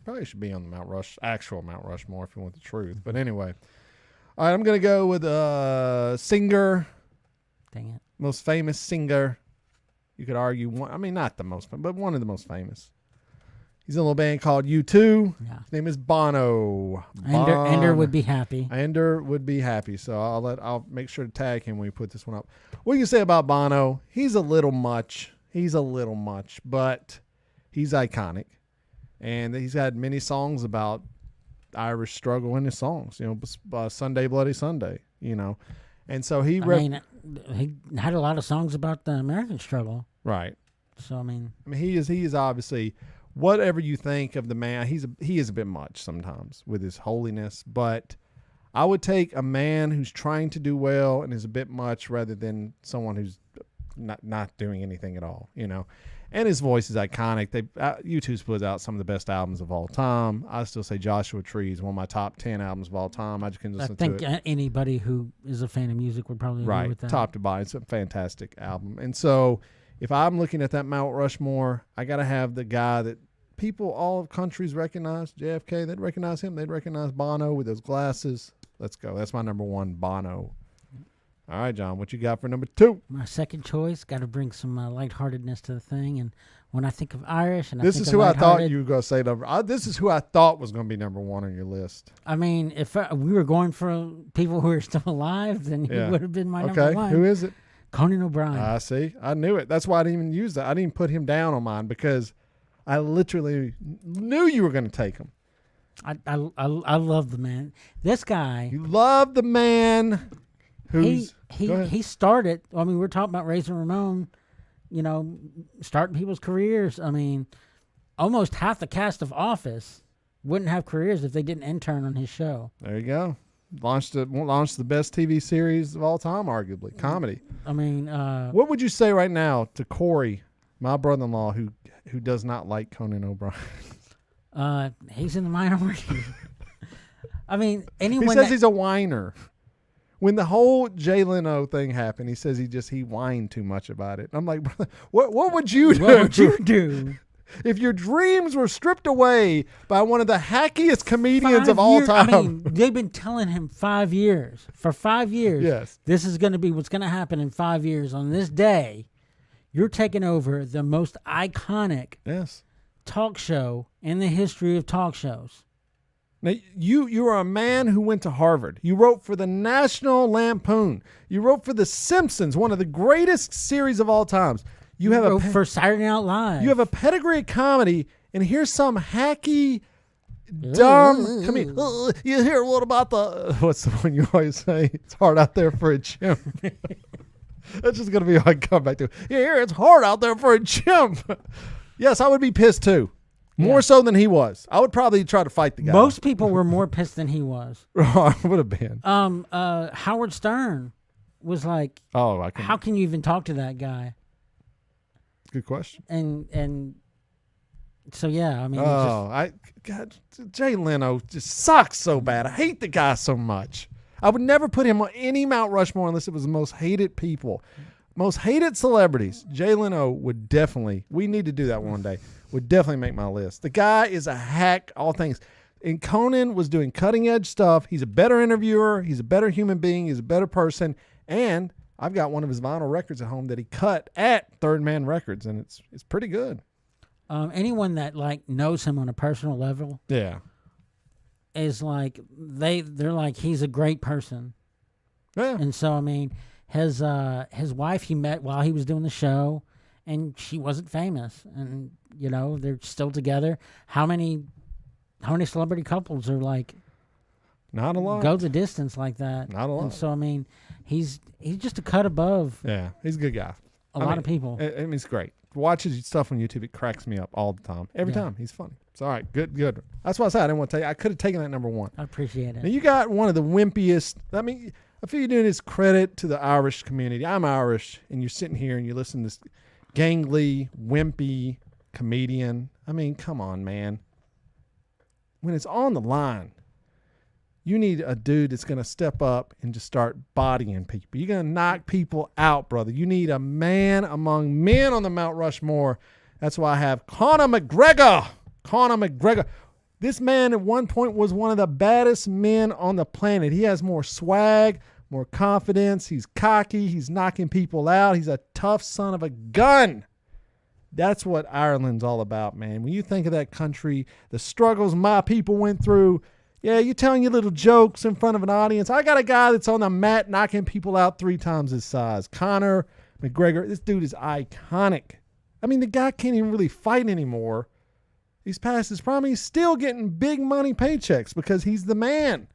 Probably should be on the actual Mount Rushmore if you want the truth. But anyway. All right, I'm going to go with singer. Dang it. Most famous singer. You could argue one. I mean, not the most, but one of the most famous. He's in a little band called U2. Yeah. His name is Bono. Ender would be happy. Ender would be happy. So I'll make sure to tag him when we put this one up. What do you say about Bono? He's a little much, but he's iconic. And he's had many songs about Irish struggle in his songs. Sunday Bloody Sunday. And so he had a lot of songs about the American struggle. Right. So I mean he is obviously, whatever you think of the man, he is a bit much sometimes with his holiness, but I would take a man who's trying to do well and is a bit much rather than someone who's not doing anything at all, And his voice is iconic. U2's put out some of the best albums of all time. I still say Joshua Tree is one of my top 10 albums of all time. I just can listen to it. I think anybody who is a fan of music would probably agree with that. Top to bottom. It's a fantastic album. And so if I'm looking at that Mount Rushmore, I got to have the guy that people, all countries recognize, JFK. They'd recognize him. They'd recognize Bono with those glasses. Let's go. That's my number one, Bono. All right, John, what you got for number 2? My second choice, got to bring some lightheartedness to the thing. And when I think of Irish, and this is who I thought you were going to say this is who I thought was going to be number 1 on your list. I mean, if we were going for people who are still alive, then he would have been my number 1. Who is it? Conan O'Brien. I see. I knew it. That's why I didn't even use that. I didn't put him down on mine because I literally knew you were going to take him. I love the man. This guy. You love the man. He started. I mean, we're talking about raising Ramone, starting people's careers. I mean, almost half the cast of Office wouldn't have careers if they didn't intern on his show. There you go. Launched the best TV series of all time, arguably comedy. I mean, what would you say right now to Corey, my brother-in-law, who does not like Conan O'Brien? He's in the minority. I mean, anyone. He says he's a whiner. When the whole Jay Leno thing happened, he says he whined too much about it. I'm like, brother, what would you do? What would you do? If your dreams were stripped away by one of the hackiest comedians of all time. I mean, they've been telling him 5 years. For 5 years. Yes. This is going to be what's going to happen in 5 years. On this day, you're taking over the most iconic talk show in the history of talk shows. Now, you are a man who went to Harvard. You wrote for the National Lampoon. You wrote for The Simpsons, one of the greatest series of all times. You wrote for Saturday Night Live. You have a pedigree of comedy, and here's some hacky, dumb. Come here. You hear what about what's the one you always say? It's hard out there for a chimp. That's just going to be how I come back to. You hear it's hard out there for a chimp. Yes, I would be pissed too. More so than he was. I would probably try to fight the guy. Most people were more pissed than he was. I would have been. Howard Stern was like, how can you even talk to that guy? Good question. And so, yeah, I mean. God, Jay Leno just sucks so bad. I hate the guy so much. I would never put him on any Mount Rushmore unless it was the most hated people. Most hated celebrities. Jay Leno would definitely, we need to do that one day, would definitely make my list. The guy is a hack, all things. And Conan was doing cutting edge stuff. He's a better interviewer. He's a better human being. He's a better person. And I've got one of his vinyl records at home that he cut at Third Man Records, and it's pretty good. Anyone that knows him on a personal level, is like they're like he's a great person. Yeah. And so I mean, his wife he met while he was doing the show, and she wasn't famous, and they're still together. How many celebrity couples are like? Not a lot. Go the distance like that. Not a lot. And so I mean, he's just a cut above. Yeah, he's a good guy. A lot of people. I mean, it's great. Watch his stuff on YouTube. It cracks me up all the time. Every time. He's funny. It's all right. Good. That's why I said I didn't want to tell you. I could have taken that number 1. I appreciate it. Now, you got one of the wimpiest. I mean, I feel you're doing this credit to the Irish community. I'm Irish, and you're sitting here and you listen to this gangly, wimpy comedian. I mean, come on, man. When it's on the line, you need a dude that's going to step up and just start bodying people. You're going to knock people out, brother. You need a man among men on the Mount Rushmore. That's why I have Conor McGregor. Conor McGregor. This man at one point was one of the baddest men on the planet. He has more swag, more confidence. He's cocky. He's knocking people out. He's a tough son of a gun. That's what Ireland's all about, man. When you think of that country, the struggles my people went through, yeah, you're telling your little jokes in front of an audience. I got a guy that's on the mat knocking people out 3 times his size. Conor McGregor, this dude is iconic. I mean, the guy can't even really fight anymore. He's past his prime. He's still getting big money paychecks because he's the man.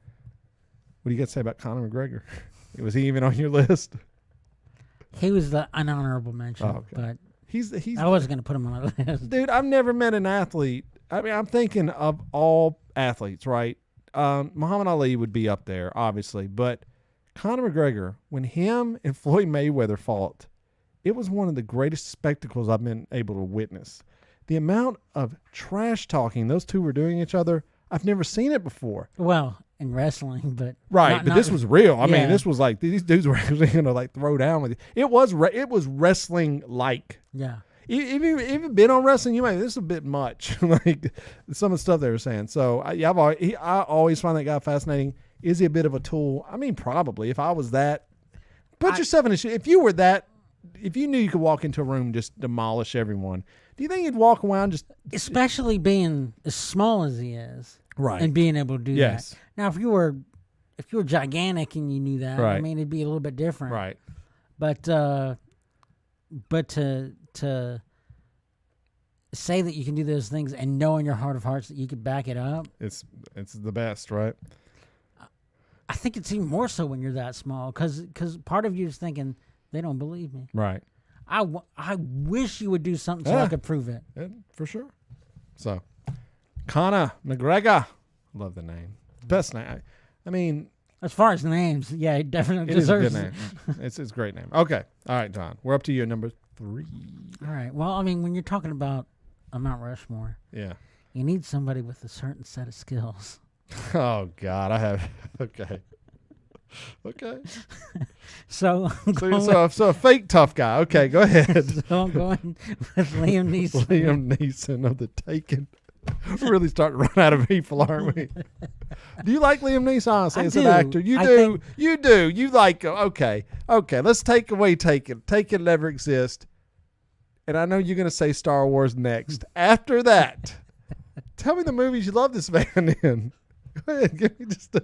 What do you got to say about Conor McGregor? Was he even on your list? He was the unhonorable mention, Oh, okay. but He's I wasn't going to put him on my list. Dude, I've never met an athlete. I mean, I'm thinking of all athletes, right? Muhammad Ali would be up there, obviously, but Conor McGregor, when him and Floyd Mayweather fought, it was one of the greatest spectacles I've been able to witness. The amount of trash talking those two were doing each other, I've never seen it before. Well, in wrestling, but right, but this was real. I mean, yeah. this was like these dudes were actually going to like throw down with you. It was wrestling like. Yeah. If you've been on wrestling, you might. This is a bit much, like some of the stuff they were saying. So I always find that guy fascinating. Is he a bit of a tool? I mean, probably. If I was that, put yourself in his shoes. If you were that, if you knew you could walk into a room and just demolish everyone, do you think you'd walk around just? Especially being as small as he is, right? And being able to do yes. that. Now, if you were gigantic and you knew that, right. I mean, it'd be a little bit different, right? But to say that you can do those things and know in your heart of hearts that you could back it up, it's the best, right? I think it's even more so when you're that small, because part of you is thinking they don't believe me. Right. I wish you would do something so I could prove it. Yeah, for sure. So, Conor McGregor, love the name, best name. I mean, as far as names, yeah, it definitely it is a deserves good name. It's a great name. Okay, all right, Don, we're up to you at number 3. All right. Well, I mean, when you're talking about a Mount Rushmore, yeah, you need somebody with a certain set of skills. Oh God, I have. Okay. So a fake tough guy. Okay, go ahead. So I'm going with Liam Neeson. Liam Neeson of the Taken. We're really starting to run out of people, aren't we? Do you like Liam Neeson? Honestly, as an actor, you do. You do. You like him. Okay. Let's take away Taken. Taken never exist. And I know you're going to say Star Wars next. After that, tell me the movies you love this man in. Go ahead, give me just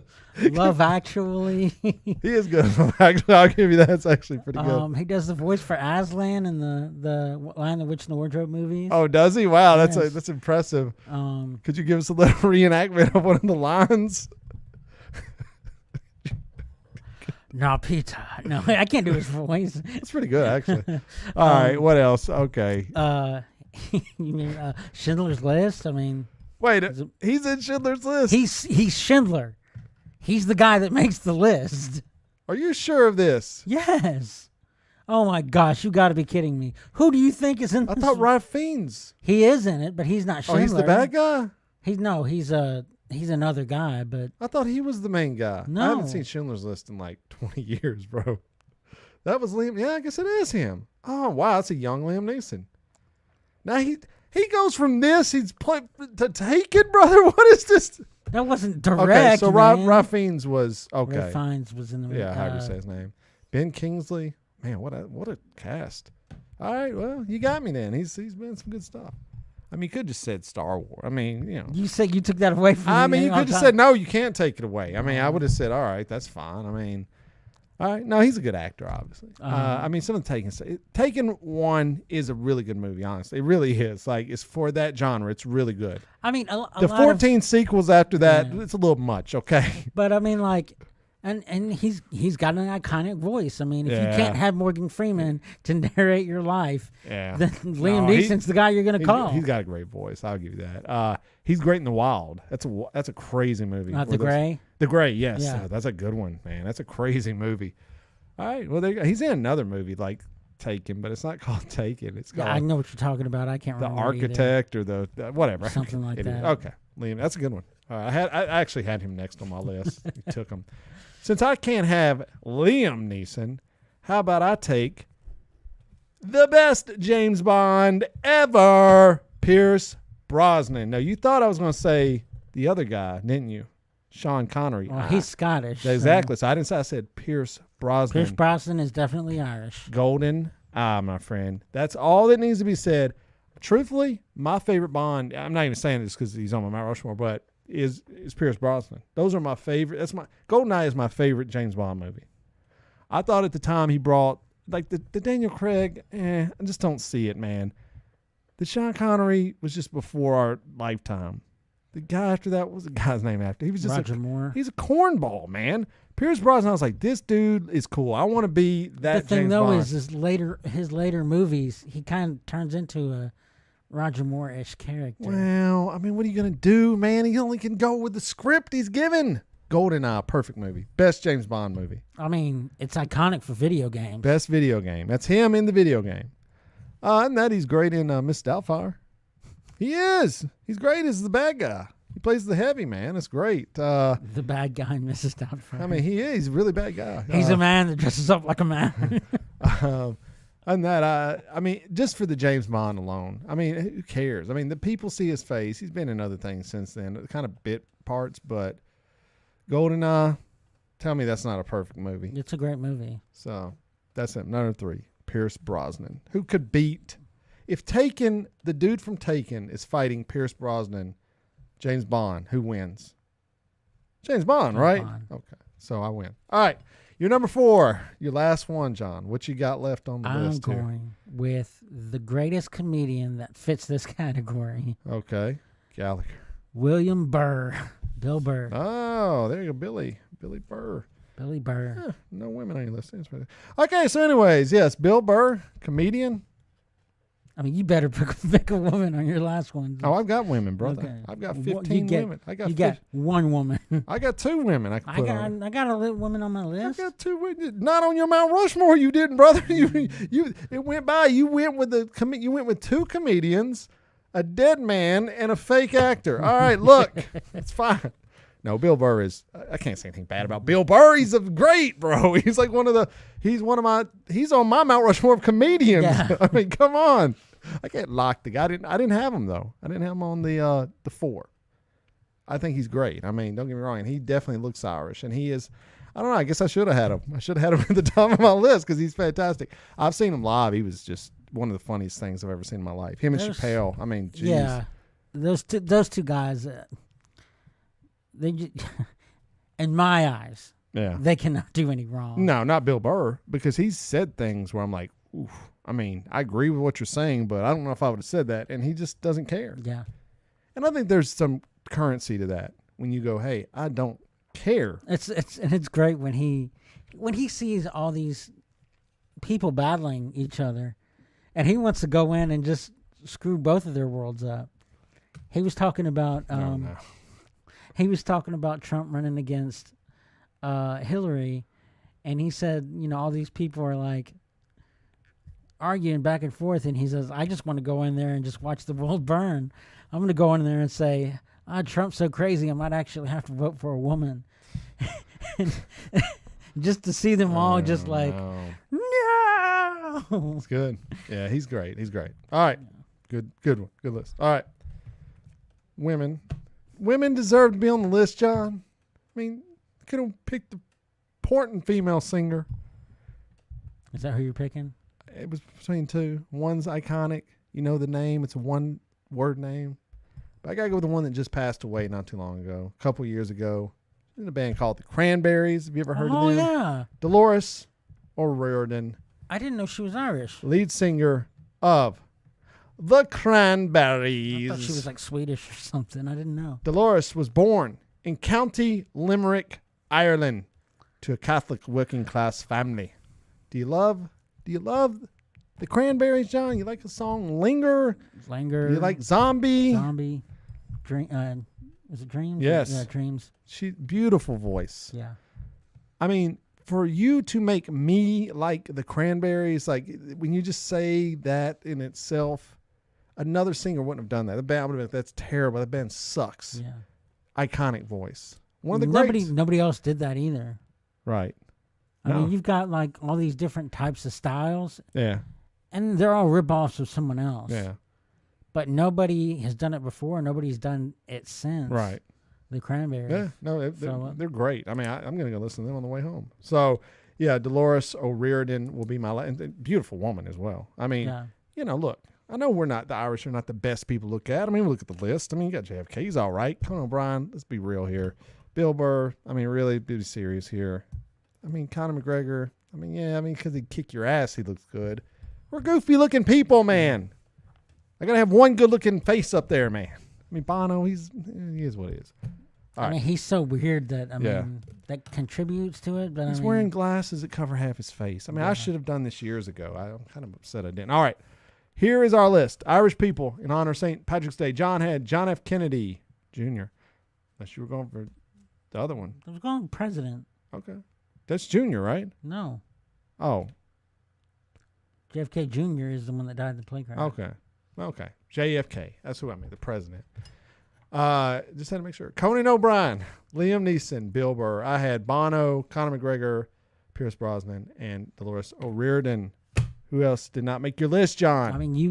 Love Actually. He is good. Actually, I'll give you that. It's actually pretty good. He does the voice for Aslan in the Lion, the Witch, and the Wardrobe movies. Oh, does he? Wow, yes. that's impressive. Could you give us a little reenactment of one of the lines? No, Peter. No, I can't do his voice. That's pretty good, actually. All right, what else? Okay. You mean Schindler's List? I mean, wait, he's in Schindler's List. He's Schindler. He's the guy that makes the list. Are you sure of this? Yes. Oh my gosh, you got to be kidding me. Who do you think is in this? I thought Ralph Fiennes. He is in it, but he's not Schindler. Oh, he's the bad guy? He's another guy, but I thought he was the main guy. No. I haven't seen Schindler's List in like 20 years, bro. That was Liam. Yeah, I guess it is him. Oh, wow, that's a young Liam Neeson. Now he goes from this, he's played to Taken, brother. What is this? That wasn't direct. Okay, so Ralph Fiennes was okay. Ralph Fiennes was in the movie. Yeah, how do you say his name? Ben Kingsley. Man, what a cast. All right, well, you got me then. He's been some good stuff. I mean, you could just said Star Wars. I mean, you know. You said you took that away from me. I mean, you could have said, no, you can't take it away. I mean, I would have said, all right, that's fine. I mean, all right. No, he's a good actor, obviously. I mean, some of the Taken 1 is a really good movie, honestly. It really is. Like, it's for that genre. It's really good. I mean, the 14 sequels after that, it's a little much, okay? But, I mean, like... And he's got an iconic voice. I mean, if you can't have Morgan Freeman to narrate your life, then Liam Neeson's the guy you're going to call. He's got a great voice. I'll give you that. He's great in The Wild. That's a crazy movie. The Gray? The Gray, yes. Yeah. That's a good one, man. That's a crazy movie. All right. Well, he's in another movie like Taken, but it's not called Taken. It's called I know what you're talking about. I can't remember. The Architect or the whatever. Something like that. Okay. Liam, that's a good one. I actually had him next on my list. You took him. Since I can't have Liam Neeson, how about I take the best James Bond ever, Pierce Brosnan. Now, you thought I was going to say the other guy, didn't you? Sean Connery. Well, he's Scottish. Exactly. So I didn't say, I said Pierce Brosnan. Pierce Brosnan is definitely Irish. Golden my friend. That's all that needs to be said. Truthfully, my favorite Bond, I'm not even saying this because he's on my Mount Rushmore, but is Pierce Brosnan. Those are my favorite. GoldenEye is my favorite James Bond movie. I thought at the time he brought, like the Daniel Craig, I just don't see it, man. The Sean Connery was just before our lifetime. The guy after that, what was the guy's name after? He was just Roger Moore. He's a cornball, man. Pierce Brosnan, I was like, this dude is cool. I want to be that. The thing James though Bond. is his later movies, he kind of turns into a Roger Moore-ish character. Well, I mean, what are you going to do, man? He only can go with the script he's given. GoldenEye, perfect movie. Best James Bond movie. I mean, it's iconic for video games. Best video game. That's him in the video game. And that he's great in Miss Doubtfire. He is. He's great as the bad guy. He plays the heavy man. It's great. The bad guy in Mrs. Doubtfire. I mean, he is. He's a really bad guy. He's a man that dresses up like a man. And that, I mean, just for the James Bond alone, I mean, who cares? I mean, the people see his face. He's been in other things since then, kind of bit parts, but GoldenEye, tell me that's not a perfect movie. It's a great movie. So that's it. Number 3, Pierce Brosnan. Who could beat, if Taken, the dude from Taken is fighting Pierce Brosnan, James Bond, who wins? James Bond, right? Bond. Okay, so I win. All right. Your number 4, your last one, John. What you got left on the list here? I'm going with the greatest comedian that fits this category. Okay. Gallagher. William Burr. Bill Burr. Oh, there you go. Billy Burr. Billy Burr. Eh, no women on your list. Okay, so anyways, yes, Bill Burr, comedian. I mean, you better pick a woman on your last one. Oh, I've got women, brother. Okay. I've got Well, 15 women. You got one woman. I got 2 women I can put on. I got a woman on my I list. got 2 women. Not on your Mount Rushmore, you didn't, brother. You it went by. You went with you went with 2 comedians, a dead man, and a fake actor. All right, look, it's fine. No, Bill Burr is. I can't say anything bad about Bill Burr. He's a great, bro. He's like he's on my Mount Rushmore of comedians. Yeah. I mean, come on. I can't lock the guy. I didn't have him though. I didn't have him on the 4. I think he's great. I mean, don't get me wrong. And he definitely looks Irish, and he is. I don't know. I guess I should have had him. I should have had him at the top of my list because he's fantastic. I've seen him live. He was just one of the funniest things I've ever seen in my life. Him and Chappelle. I mean, geez. Yeah, those two guys. In my eyes, Yeah. they cannot do any wrong. No, not Bill Burr, because he's said things where I'm like, oof. I mean, I agree with what you're saying, but I don't know if I would have said that. And he just doesn't care. Yeah. And I think there's some currency to that when you go, hey, I don't care. It's great when he sees all these people battling each other, and he wants to go in and just screw both of their worlds up. He was talking about No. he was talking about Trump running against Hillary, and he said, all these people are like arguing back and forth, and he says, I just want to go in there and just watch the world burn. I'm going to go in there and say, Trump's so crazy, I might actually have to vote for a woman. Just to see them all just like, no. It's good. Yeah, he's great. He's great. All right. Good one. Good list. All right. Women deserve to be on the list, John. I mean, could have picked the Parton female singer. Is that who you're picking? It was between 2. One's iconic. You know the name. It's a one-word name. But I got to go with the one that just passed away not too long ago. A couple years ago. In a band called the Cranberries. Have you ever heard of them? Oh, yeah. Dolores O'Riordan, I didn't know she was Irish. lead singer of the I Cranberries. thought she was like Swedish or something. I didn't know. Dolores was born in County Limerick, Ireland, to a Catholic working-class family. Do you love the Cranberries, John? You like the song Linger? Langer. You like Zombie? Zombie. Dream. Was it Dreams? Yes. Yeah, Dreams. Beautiful voice. Yeah. I mean, for you to make me like the Cranberries, like when you just say that in itself, another singer wouldn't have done that. The band would have been, that's terrible. That band sucks. Yeah. Iconic voice. One of the greats. Nobody else did that either. Right. I mean, you've got like all these different types of styles, Yeah. and they're all rip-offs of someone else. Yeah. But nobody has done it before. Nobody's done it since. Right. The Cranberries. Yeah. No, they're great. I mean, I'm going to go listen to them on the way home. So, yeah, Dolores O'Riordan will be my beautiful woman as well. I mean, look, I know the Irish are not the best people to look at. I mean, look at the list. I mean, you got JFK. He's all right. Conan O'Brien, let's be real here. Bill Burr, I mean, really be serious here. I mean, Conor McGregor, because he'd kick your ass, he looks good. We're goofy-looking people, man. I got to have one good-looking face up there, man. I mean, Bono, he is what he is. All I mean, right. he's so weird that, Yeah. that contributes to it. But He's wearing glasses that cover half his face. I mean, I should have done this years ago. I'm kind of upset I didn't. All right. Here is our list. Irish people in honor of St. Patrick's Day. John had John F. Kennedy Jr. Unless you were going for the other one. I was going president. Okay. That's Junior, right? No. Oh, JFK Jr. is the one that died in the plane crash. okay. JFK. That's who I mean, the president. Just had to make sure. Conan O'Brien, Liam Neeson, Bill Burr. I had Bono, Conor McGregor, Pierce Brosnan, and Dolores O'Riordan. Who else did not make your list, John? I mean, you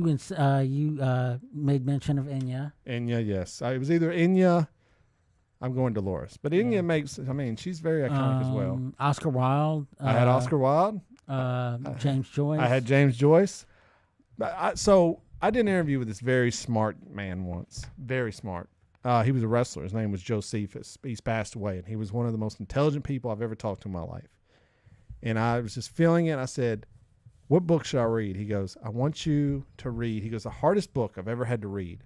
made mention of Enya. Enya, yes. It was either Enya. I'm going Dolores, but Enya makes. I mean, she's very iconic as well. Oscar Wilde. I had Oscar Wilde. James Joyce. I had James Joyce. So I did an interview with this very smart man once. Very smart. He was a wrestler. His name was Josephus. He's passed away, and he was one of the most intelligent people I've ever talked to in my life. And I was just feeling it. I said, what book should I read? He goes, I want you to read. He goes, the hardest book I've ever had to read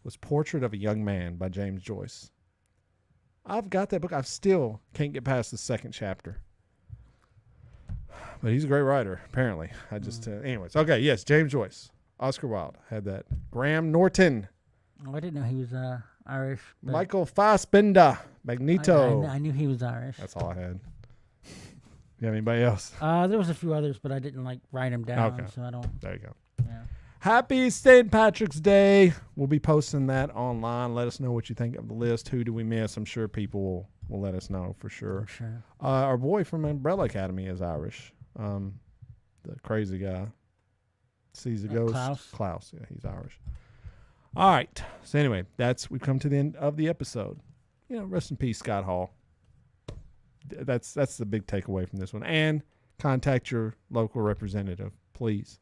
was Portrait of a Young Man by James Joyce. I've got that book. I still can't get past the second chapter. But he's a great writer, apparently. I just, anyways. Okay, yes, James Joyce. Oscar Wilde had that. Graham Norton. Oh, I didn't know he was Irish. Michael Fassbender. Magneto. I knew he was Irish. That's all I had. You have anybody else? There was a few others, but I didn't write them down, Okay. so I don't. There you go. Yeah. Happy St. Patrick's Day. We'll be posting that online. Let us know what you think of the list. Who do we miss? I'm sure people will let us know for sure. For sure. Our boy from Umbrella Academy is Irish. The crazy guy. Sees a ghost. Klaus. Yeah, he's Irish. All right. So anyway, we've come to the end of the episode. Rest in peace, Scott Hall. That's the big takeaway from this one. And contact your local representative, please.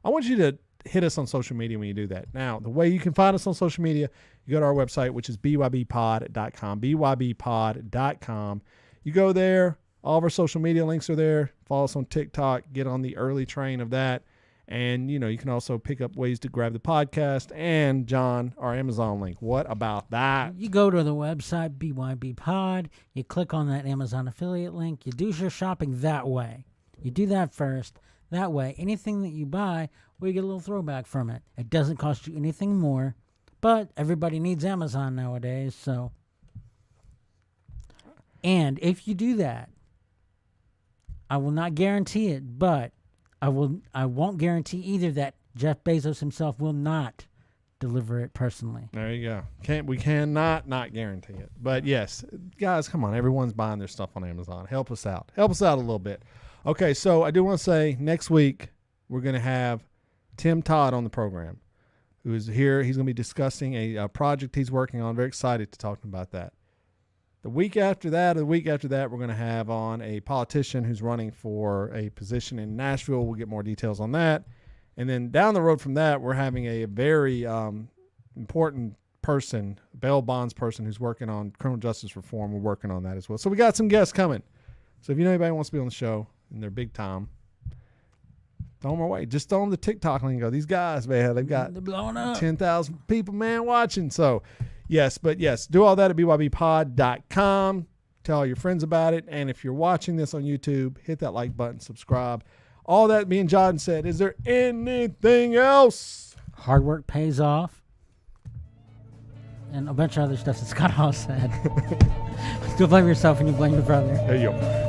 I want you to hit us on social media when you do that. Now, the way you can find us on social media, you go to our website, which is bybpod.com, bybpod.com. You go there. All of our social media links are there. Follow us on TikTok. Get on the early train of that. And, you can also pick up ways to grab the podcast and, John, our Amazon link. What about that? You go to the website, BYBPod. You click on that Amazon affiliate link. You do your shopping that way. You do that first. That way, anything that you buy, we get a little throwback from it. It doesn't cost you anything more, but everybody needs Amazon nowadays, so. And if you do that, I will not guarantee it, but I won't guarantee either that Jeff Bezos himself will not deliver it personally. There you go. We cannot not guarantee it. But yes, guys, come on. Everyone's buying their stuff on Amazon. Help us out. Help us out a little bit. Okay, so I do want to say next week we're going to have Tim Todd on the program, who is here. He's going to be discussing a project he's working on. Very excited to talk about that. The week after that, we're going to have on a politician who's running for a position in Nashville. We'll get more details on that. And then down the road from that, we're having a very important person, bail bonds person who's working on criminal justice reform. We're working on that as well. So we got some guests coming. So if you know anybody who wants to be on the show and they're big time, throw them our way. Just throw them the TikTok link and go, these guys, man, they've got They're blowing up. 10,000 people, man, watching. So yes, do all that at bybpod.com. Tell all your friends about it. And if you're watching this on YouTube, hit that like button, subscribe. All that being John said, is there anything else? Hard work pays off. And a bunch of other stuff that Scott Hall said. Don't blame yourself when you blame your brother. There you go.